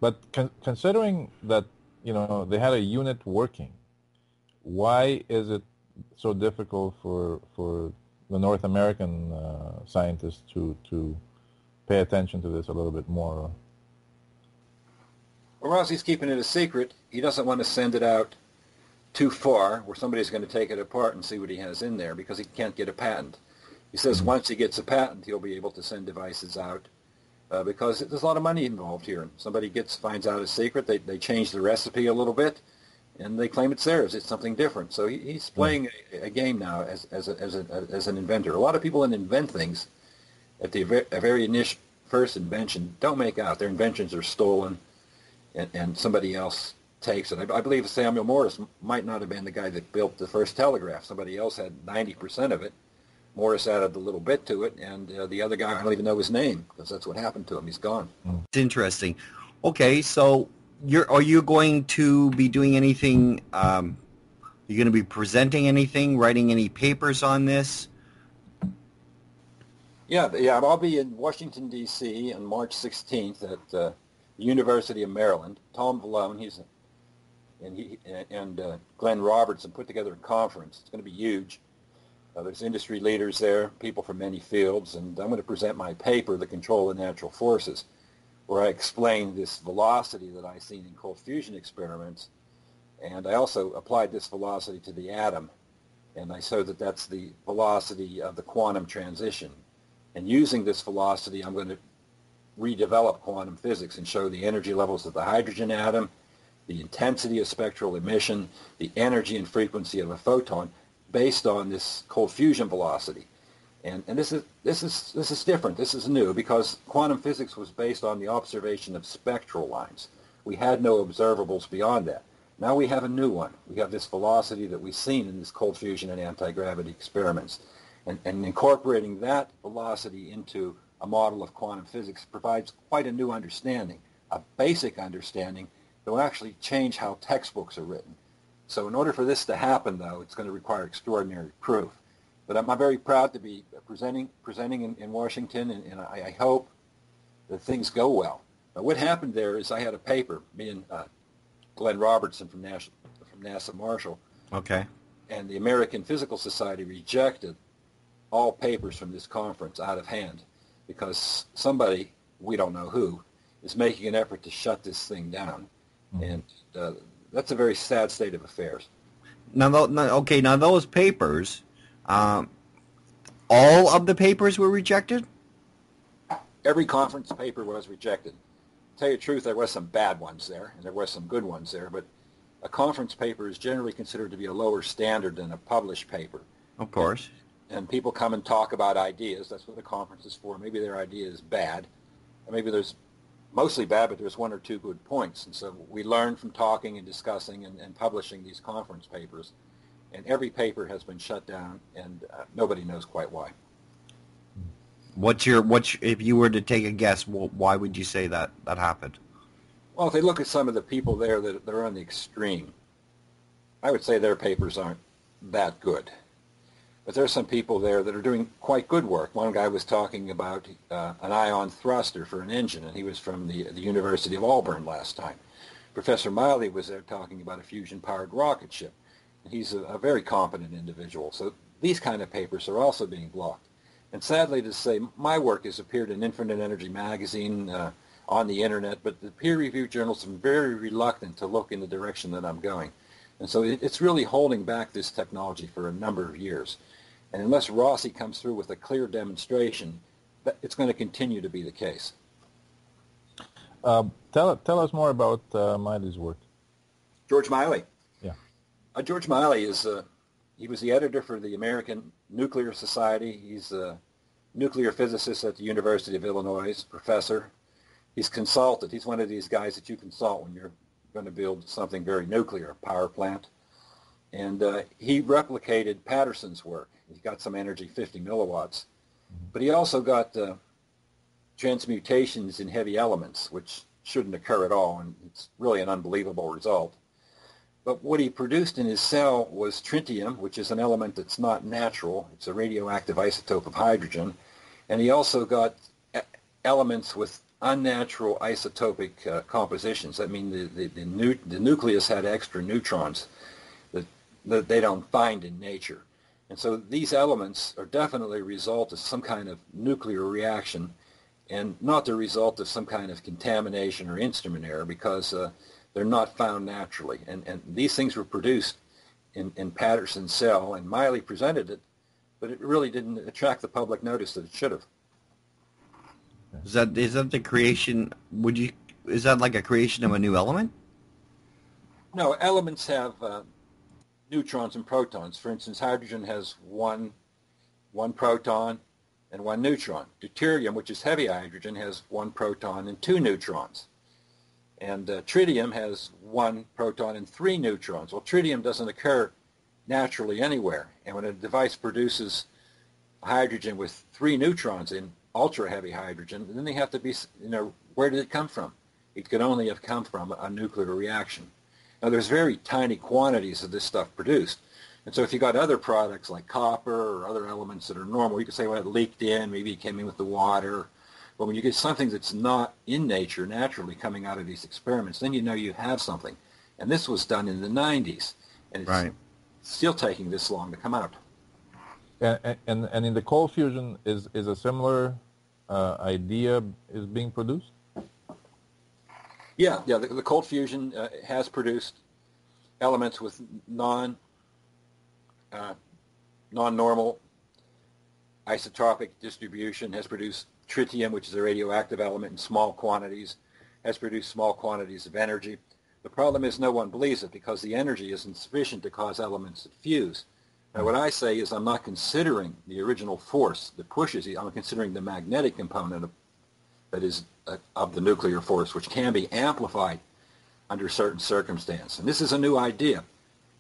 But considering that, they had a unit working, why is it so difficult for the North American scientists to pay attention to this a little bit more? Well, Rossi's keeping it a secret. He doesn't want to send it out too far where somebody's going to take it apart and see what he has in there because he can't get a patent. He says once he gets a patent, he'll be able to send devices out because there's a lot of money involved here. Somebody finds out a secret, they change the recipe a little bit, and they claim it's theirs. It's something different. So he's playing a game now as an inventor. A lot of people that invent things at the very initial first invention don't make out. Their inventions are stolen, and somebody else takes it. I believe Samuel Morse might not have been the guy that built the first telegraph. Somebody else had 90% of it. Morris added a little bit to it, and the other guy, I don't even know his name, because that's what happened to him. He's gone. It's interesting. Okay, so are you going to be doing anything, you're going to be presenting anything, writing any papers on this? Yeah, I'll be in Washington, D.C. on March 16th at the University of Maryland. Tom Vallone, and Glenn Robertson put together a conference. It's going to be huge. There's industry leaders there, people from many fields, and I'm going to present my paper, The Control of Natural Forces, where I explain this velocity that I've seen in cold fusion experiments, and I also applied this velocity to the atom, and I show that that's the velocity of the quantum transition. And using this velocity, I'm going to redevelop quantum physics and show the energy levels of the hydrogen atom, the intensity of spectral emission, the energy and frequency of a photon, based on this cold fusion velocity. And this is different. This is new because quantum physics was based on the observation of spectral lines. We had no observables beyond that. Now we have a new one. We have this velocity that we've seen in this cold fusion and anti-gravity experiments. And incorporating that velocity into a model of quantum physics provides quite a new understanding, a basic understanding that will actually change how textbooks are written. So in order for this to happen, though, it's going to require extraordinary proof. But I'm very proud to be presenting in Washington, and I hope that things go well. But what happened there is I had a paper, me and Glenn Robertson from NASA Marshall, okay, and the American Physical Society rejected all papers from this conference out of hand because somebody, we don't know who, is making an effort to shut this thing down. And that's a very sad state of affairs. Now those papers, all of the papers were rejected? Every conference paper was rejected. To tell you the truth, there were some bad ones there, and there were some good ones there, but a conference paper is generally considered to be a lower standard than a published paper. Of course. And people come and talk about ideas. That's what a conference is for. Maybe their idea is bad, or maybe there's mostly bad, but there's one or two good points. And so we learn from talking and discussing and publishing these conference papers. And every paper has been shut down, and nobody knows quite why. If you were to take a guess, why would you say that happened? Well, if they look at some of the people there that are on the extreme, I would say their papers aren't that good. But there are some people there that are doing quite good work. One guy was talking about an ion thruster for an engine, and he was from the University of Auburn last time. Professor Miley was there talking about a fusion-powered rocket ship. And he's a very competent individual. So these kind of papers are also being blocked. And sadly to say, my work has appeared in Infinite Energy magazine, on the internet, but the peer-reviewed journals are very reluctant to look in the direction that I'm going. And so it's really holding back this technology for a number of years. And unless Rossi comes through with a clear demonstration, it's going to continue to be the case. Tell us more about Miley's work. George Miley. Yeah. George Miley he was the editor for the American Nuclear Society. He's a nuclear physicist at the University of Illinois, professor. He's consulted. He's one of these guys that you consult when you're going to build something very nuclear, a power plant. And he replicated Patterson's work. He got some energy, 50 milliwatts. But he also got transmutations in heavy elements, which shouldn't occur at all, and it's really an unbelievable result. But what he produced in his cell was tritium, which is an element that's not natural. It's a radioactive isotope of hydrogen. And he also got elements with unnatural isotopic compositions. I mean, the nucleus had extra neutrons that they don't find in nature. And so these elements are definitely a result of some kind of nuclear reaction and not the result of some kind of contamination or instrument error, because they're not found naturally. And these things were produced in Patterson's cell, and Miley presented it, but it really didn't attract the public notice that it should have. Is that the creation? Is that like a creation of a new element? No, elements have neutrons and protons. For instance, hydrogen has one proton and one neutron. Deuterium, which is heavy hydrogen, has one proton and two neutrons. And tritium has one proton and three neutrons. Well, tritium doesn't occur naturally anywhere. And when a device produces hydrogen with three neutrons in ultra-heavy hydrogen, then they have to be, where did it come from? It could only have come from a nuclear reaction. Now, there's very tiny quantities of this stuff produced. And so if you got other products like copper or other elements that are normal, you could say, well, it leaked in, maybe it came in with the water. But when you get something that's not in nature naturally coming out of these experiments, then you know you have something. And this was done in the 90s. And it's still taking this long to come out. And in the cold fusion, is a similar idea is being produced? Yeah. The cold fusion has produced elements with non-normal isotopic distribution, has produced tritium, which is a radioactive element, in small quantities, has produced small quantities of energy. The problem is no one believes it because the energy isn't sufficient to cause elements to fuse. Now, what I say is I'm not considering the original force that pushes it. I'm considering the magnetic component of the nuclear force, which can be amplified under certain circumstances. And this is a new idea.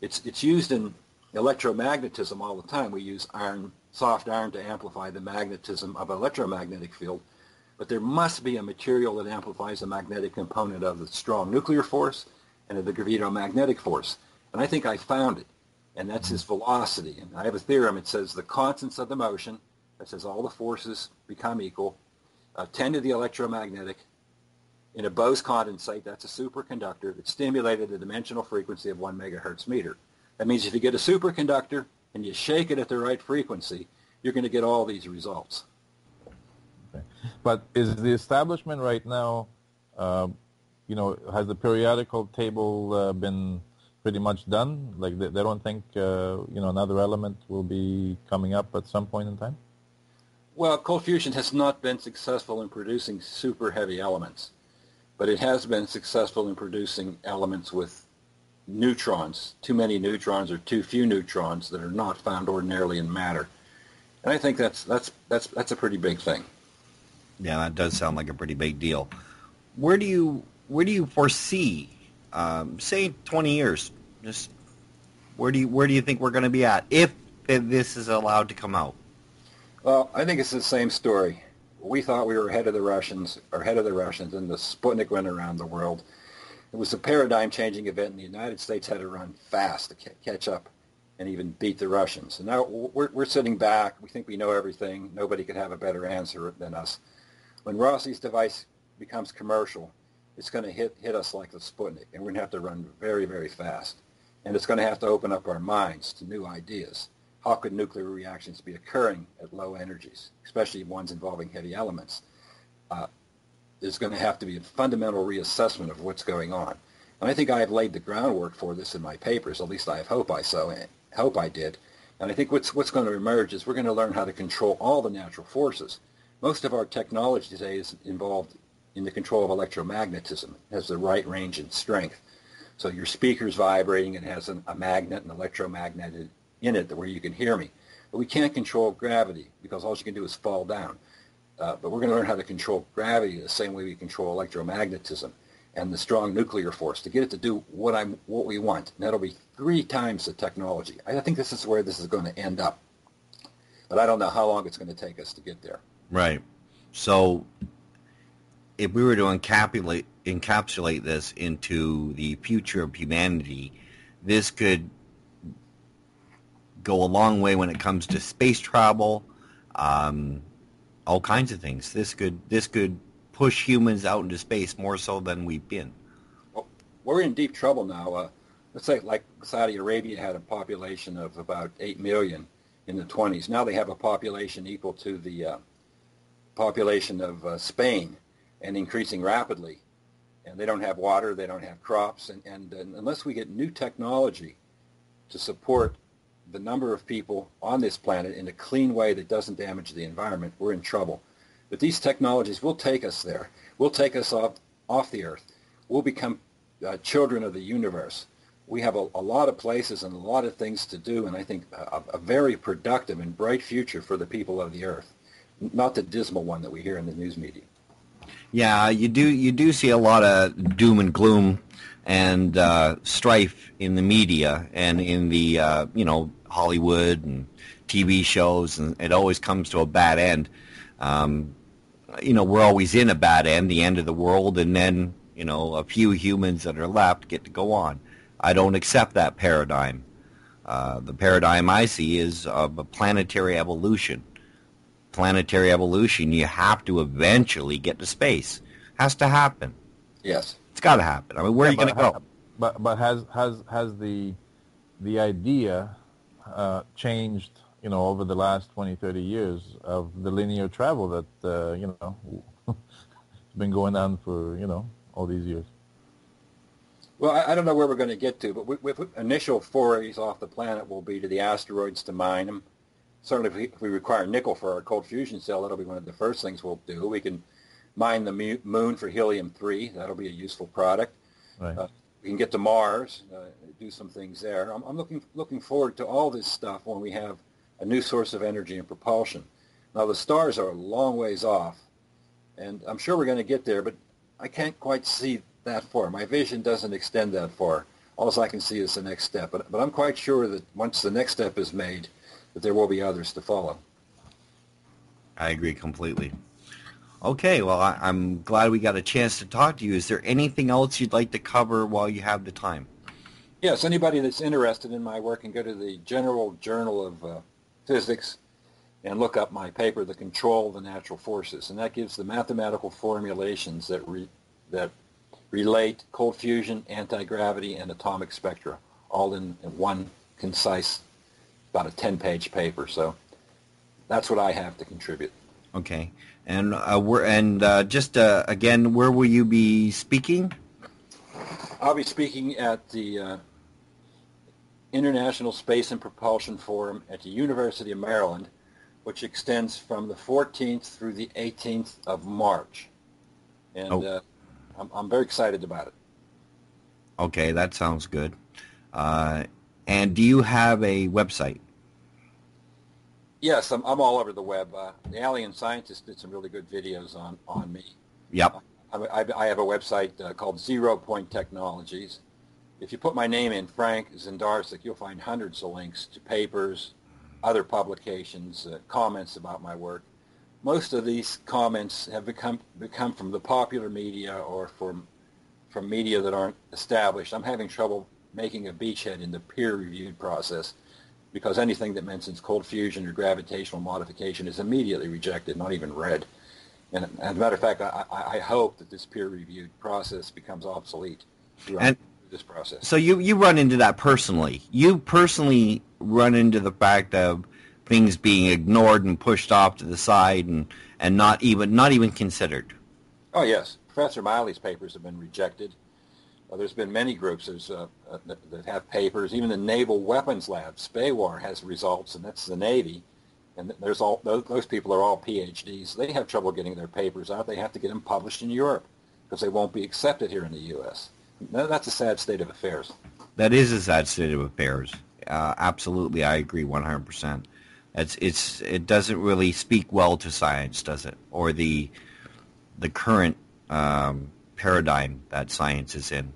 It's used in electromagnetism all the time. We use soft iron to amplify the magnetism of an electromagnetic field. But there must be a material that amplifies the magnetic component of the strong nuclear force and of the gravitomagnetic force. And I think I found it. And that's its velocity. And I have a theorem. It says the constants of the motion, that says all the forces become equal, tend to the electromagnetic. In a Bose condensate, that's a superconductor that's stimulated at a dimensional frequency of 1 megahertz meter. That means if you get a superconductor and you shake it at the right frequency, you're going to get all these results. Okay. But is the establishment right now, has the periodical table been pretty much done? Like they don't think, another element will be coming up at some point in time? Well, cold fusion has not been successful in producing super heavy elements, but it has been successful in producing elements with neutrons, too many neutrons or too few neutrons that are not found ordinarily in matter. And I think that's a pretty big thing. Yeah, that does sound like a pretty big deal. Where do you foresee, say 20 years, just where do you think we're going to be at if this is allowed to come out? Well, I think it's the same story. We thought we were ahead of the Russians, and the Sputnik went around the world. It was a paradigm-changing event, and the United States had to run fast to catch up and even beat the Russians. And now we're sitting back. We think we know everything. Nobody could have a better answer than us. When Rossi's device becomes commercial, it's going to hit us like the Sputnik, and we're going to have to run very, very fast. And it's going to have to open up our minds to new ideas. How could nuclear reactions be occurring at low energies, especially ones involving heavy elements? There's going to have to be a fundamental reassessment of what's going on. And I think I have laid the groundwork for this in my papers, at least I hope I did. And I think what's going to emerge is we're going to learn how to control all the natural forces. Most of our technology today is involved in the control of electromagnetism. It has the right range and strength. So your speaker's vibrating, it has a magnet, an electromagnet in it where you can hear me. But we can't control gravity because all you can do is fall down. But we're going to learn how to control gravity the same way we control electromagnetism and the strong nuclear force to get it to do what we want. And that'll be 3 times the technology. I think this is where this is going to end up. But I don't know how long it's going to take us to get there. Right. So if we were to encapsulate this into the future of humanity, this could go a long way when it comes to space travel, all kinds of things. This could push humans out into space more so than we've been. Well, we're in deep trouble now. Let's say like Saudi Arabia had a population of about 8 million in the 20s. Now they have a population equal to the population of Spain and increasing rapidly. And they don't have water, they don't have crops, and unless we get new technology to support the number of people on this planet in a clean way that doesn't damage the environment, we're in trouble. But these technologies will take us there. Will take us off the Earth. We'll become children of the universe. We have a lot of places and a lot of things to do, and I think a very productive and bright future for the people of the Earth, not the dismal one that we hear in the news media. Yeah, you do see a lot of doom and gloom and strife in the media and in the Hollywood and TV shows, and it always comes to a bad end. We're always in a bad end, the end of the world, and then a few humans that are left get to go on. I don't accept that paradigm. The paradigm I see is of a planetary evolution. Planetary evolution, you have to eventually get to space. Has to happen. Yes. It's got to happen. I mean, where are you going to go? But has the idea changed, over the last 20, 30 years of the linear travel that, it's been going on for, all these years? Well, I don't know where we're going to get to, but with initial forays off the planet will be to the asteroids to mine them. Certainly, if we require nickel for our cold fusion cell, that'll be one of the first things we'll do. We can mine the moon for helium-3. That'll be a useful product. Right. We can get to Mars, do some things there. I'm looking forward to all this stuff when we have a new source of energy and propulsion. Now, the stars are a long ways off, and I'm sure we're going to get there, but I can't quite see that far. My vision doesn't extend that far. All I can see is the next step. But I'm quite sure that once the next step is made, that there will be others to follow. I agree completely. Okay, well, I'm glad we got a chance to talk to you. Is there anything else you'd like to cover while you have the time? Yes, anybody that's interested in my work can go to the General Journal of Physics and look up my paper, The Control of the Natural Forces, and that gives the mathematical formulations that relate cold fusion, anti-gravity, and atomic spectra, all in one concise, about a 10-page paper. So that's what I have to contribute. Okay, and again, where will you be speaking? I'll be speaking at the International Space and Propulsion Forum at the University of Maryland, which extends from the 14th through the 18th of March, and I'm very excited about it. Okay, that sounds good. And do you have a website? Yes, I'm all over the web. The Alien Scientist did some really good videos on me. Yep. I have a website called 0 Point Technologies. If you put my name in, Frank Znidarsic, you'll find hundreds of links to papers, other publications, comments about my work. Most of these comments have become from the popular media or from media that aren't established. I'm having trouble making a beachhead in the peer-reviewed process because anything that mentions cold fusion or gravitational modification is immediately rejected, not even read. And as a matter of fact, I hope that this peer-reviewed process becomes obsolete throughout this process. So you run into that personally. You personally run into the fact of things being ignored and pushed off to the side and not even considered. Oh yes, Professor Miley's papers have been rejected. There's been many groups that have papers. Even the Naval Weapons Lab, SPAWAR, has results, and that's the Navy. And there's those people are all PhDs. They have trouble getting their papers out. They have to get them published in Europe because they won't be accepted here in the U.S. That's a sad state of affairs. That is a sad state of affairs. Absolutely, I agree 100%. It doesn't really speak well to science, does it? Or the current paradigm that science is in.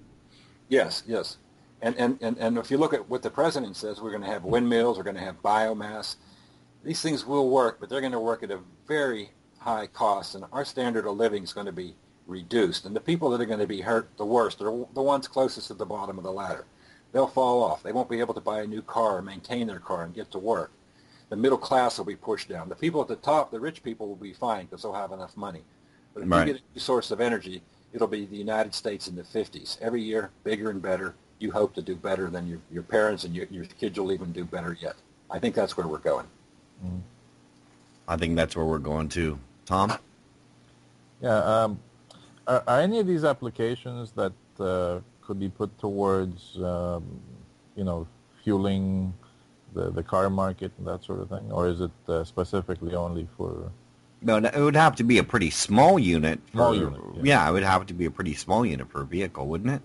Yes. And if you look at what the president says, we're going to have windmills, we're going to have biomass. These things will work, but they're going to work at a very high cost, and our standard of living is going to be reduced. And the people that are going to be hurt the worst are the ones closest to the bottom of the ladder. They'll fall off. They won't be able to buy a new car or maintain their car and get to work. The middle class will be pushed down. The people at the top, the rich people, will be fine because they'll have enough money. But if you Right. get a new source of energy, it'll be the United States in the 50s. Every year, bigger and better. You hope to do better than your parents, and your kids will even do better yet. I think that's where we're going. Mm. I think that's where we're going to. Tom? Yeah. Are any of these applications that could be put towards, fueling the car market and that sort of thing, or is it specifically only for No, it would have to be a pretty small unit. small unit? Yeah, it would have to be a pretty small unit per vehicle, wouldn't it?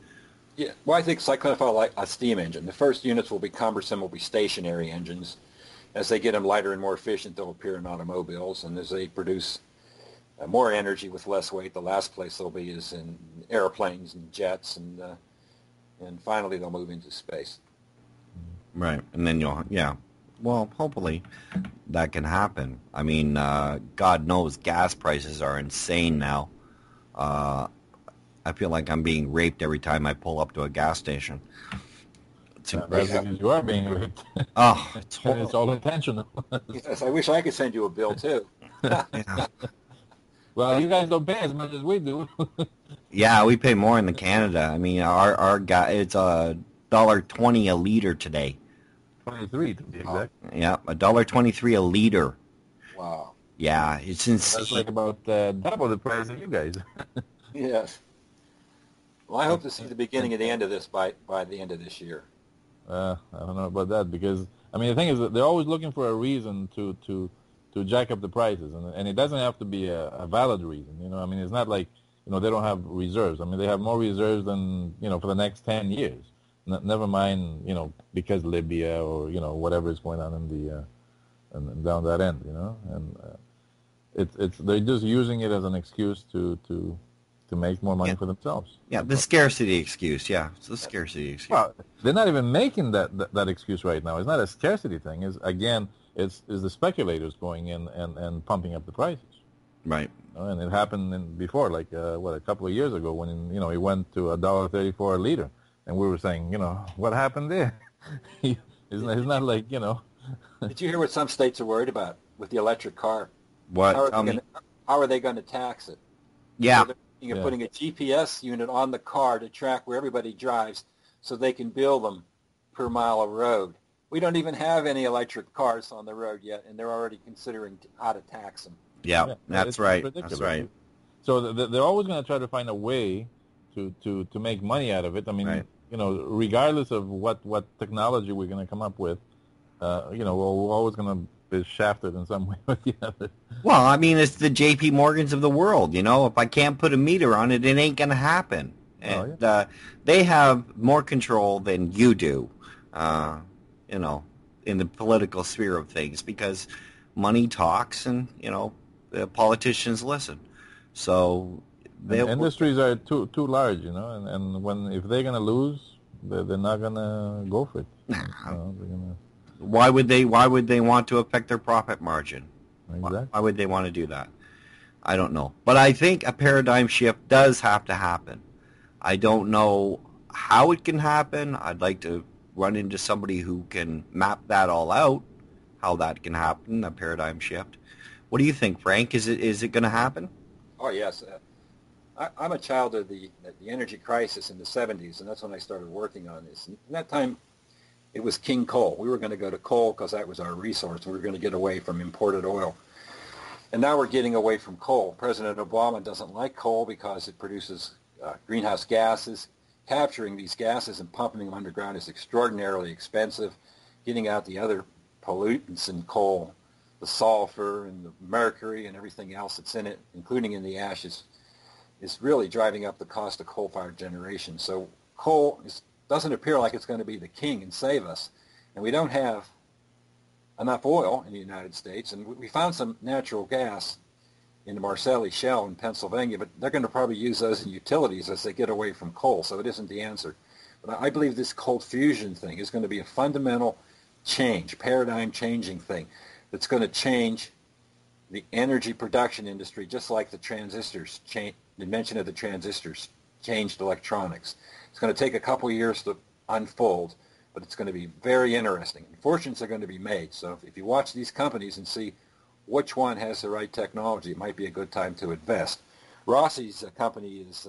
Yeah, well, I think it's kind of like a steam engine. The first units will be cumbersome, will be stationary engines. As they get them lighter and more efficient, they'll appear in automobiles, and as they produce more energy with less weight, the last place they'll be is in airplanes and jets, and finally they'll move into space. Right, and then well, hopefully that can happen. I mean, God knows gas prices are insane now. I feel like I'm being raped every time I pull up to a gas station. It's That's because you are being raped. Oh, it's And horrible. it's all intentional. Yes, I wish I could send you a bill too. Yeah. Well, you guys don't pay as much as we do. Yeah, we pay more in Canada. I mean, our it's $1.20 a liter today. 23 to be exact. Yeah, $1.23 a liter. Wow. Yeah, it's That's insane. like about double the price of you guys. Yes. Well, I hope to see the beginning of the end of this by the end of this year. I don't know about that because I mean the thing is that they're always looking for a reason to jack up the prices, and it doesn't have to be a valid reason. I mean it's not like they don't have reserves. I mean they have more reserves than for the next 10 years. Never mind because Libya or whatever is going on in the and down that end. And it's they're just using it as an excuse to make more money for themselves. Yeah, the scarcity excuse. Yeah, it's the scarcity excuse. Well, they're not even making that excuse right now. It's not a scarcity thing. It's the speculators going in and pumping up the prices. Right. And it happened before, like a couple of years ago when it went to $1.34 a liter, and we were saying, what happened there? it's not like Did you hear what some states are worried about with the electric car? What? How are they going to tax it? Yeah. So they're thinking of putting a GPS unit on the car to track where everybody drives so they can bill them per mile of road. We don't even have any electric cars on the road yet, and they're already considering how to tax them. Yeah, that's it's right. ridiculous. That's right. So they're always going to try to find a way to make money out of it. I mean, Right. Regardless of what technology we're going to come up with, we're always going to be shafted in some way or the other. Well, I mean, it's the J.P. Morgans of the world. If I can't put a meter on it, it ain't going to happen. And they have more control than you do, in the political sphere of things because money talks and, the politicians listen. So Industries are too large, and if they're going to lose, they're not going to go for it. Nah. They're gonna, Why would they want to affect their profit margin? exactly. Why would they want to do that? I don't know. But I think a paradigm shift does have to happen. I don't know how it can happen. I'd like to run into somebody who can map that all out, how that can happen, a paradigm shift. What do you think, Frank? Is it going to happen? Oh, yes. I'm a child of the energy crisis in the 70s, and that's when I started working on this. And at that time, it was king coal. We were going to go to coal because that was our resource. We were going to get away from imported oil. And now we're getting away from coal. President Obama doesn't like coal because it produces greenhouse gases. Capturing these gases and pumping them underground is extraordinarily expensive. Getting out the other pollutants in coal, the sulfur and the mercury and everything else that's in it, including in the ashes, is really driving up the cost of coal-fired generation. So coal doesn't appear like it's going to be the king and save us. And we don't have enough oil in the United States. And we found some natural gas in the Marcellus Shale in Pennsylvania, but they're going to probably use those in utilities as they get away from coal. So it isn't the answer. But I believe this cold fusion thing is going to be a fundamental change, paradigm-changing thing that's going to change the energy production industry, just like the transistors, the invention of the transistors changed electronics. It's going to take a couple of years to unfold, but it's going to be very interesting. And fortunes are going to be made. So if you watch these companies and see which one has the right technology, it might be a good time to invest. Rossi's company is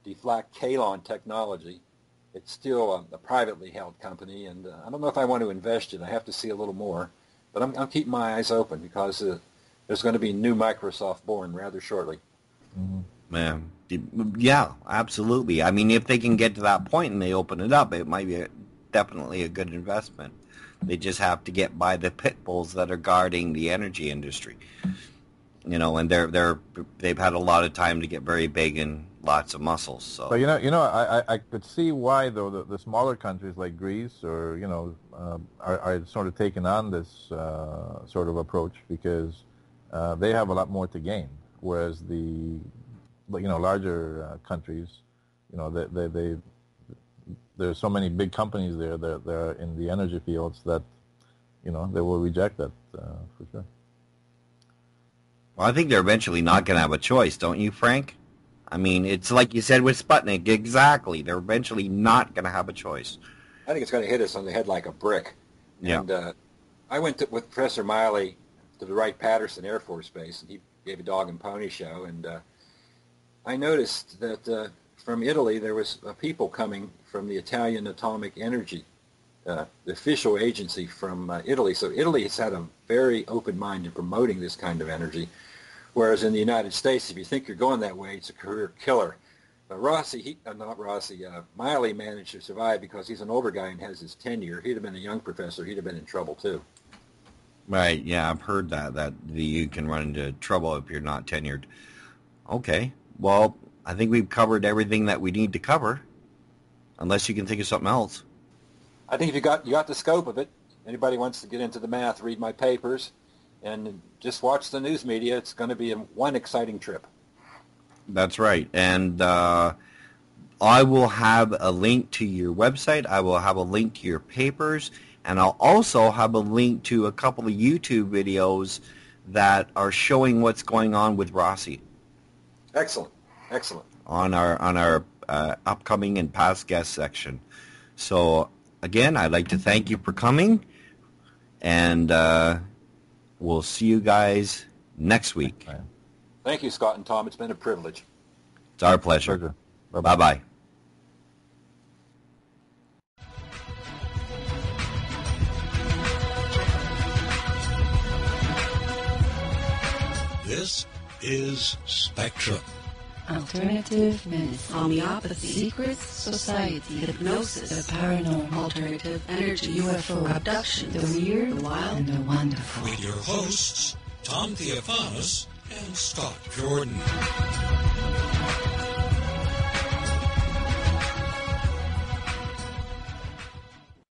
Deflect Kalon Technology. It's still a privately held company, and I don't know if I want to invest in it. I have to see a little more. But I'm keeping my eyes open because there's going to be new Microsoft born rather shortly. Yeah, absolutely. I mean, if they can get to that point and they open it up, it might be definitely a good investment. They just have to get by the pit bulls that are guarding the energy industry. You know, and they've had a lot of time to get very big and lots of muscles. So, but I could see why though the smaller countries like Greece or are sort of taking on this sort of approach because they have a lot more to gain, whereas the larger countries, they there's so many big companies there that are in the energy fields that they will reject that for sure. Well, I think they're eventually not going to have a choice, don't you, Frank? I mean, it's like you said with Sputnik. Exactly. They're eventually not going to have a choice. I think it's going to hit us on the head like a brick. Yeah. And I went with Professor Miley to the Wright-Patterson Air Force Base, and he gave a dog and pony show. And I noticed that from Italy there was people coming from the Italian Atomic Energy, the official agency from Italy. So Italy has had a very open mind in promoting this kind of energy. Whereas in the United States, if you think you're going that way, it's a career killer. But Miley managed to survive because he's an older guy and has his tenure. He'd have been a young professor. He'd have been in trouble, too. Right, yeah, I've heard that you can run into trouble if you're not tenured. Okay, well, I think we've covered everything that we need to cover, unless you can think of something else. I think if you got the scope of it, anybody wants to get into the math, read my papers, and just watch the news media. It's going to be one exciting trip. That's right. And I will have a link to your website. I will have a link to your papers. And I'll also have a link to a couple of YouTube videos that are showing what's going on with Rossi. Excellent. Excellent. On our upcoming and past guest section. So, again, I'd like to thank you for coming. And we'll see you guys next week. Thank you, Scott and Tom. It's been a privilege. It's our pleasure. Bye-bye. This is Spectrum. Alternative medicine, homeopathy, secret society, hypnosis, the paranormal, alternative energy, UFO, abduction, the weird, the wild, and the wonderful. With your hosts, Tom Theophanis and Scott Jordan.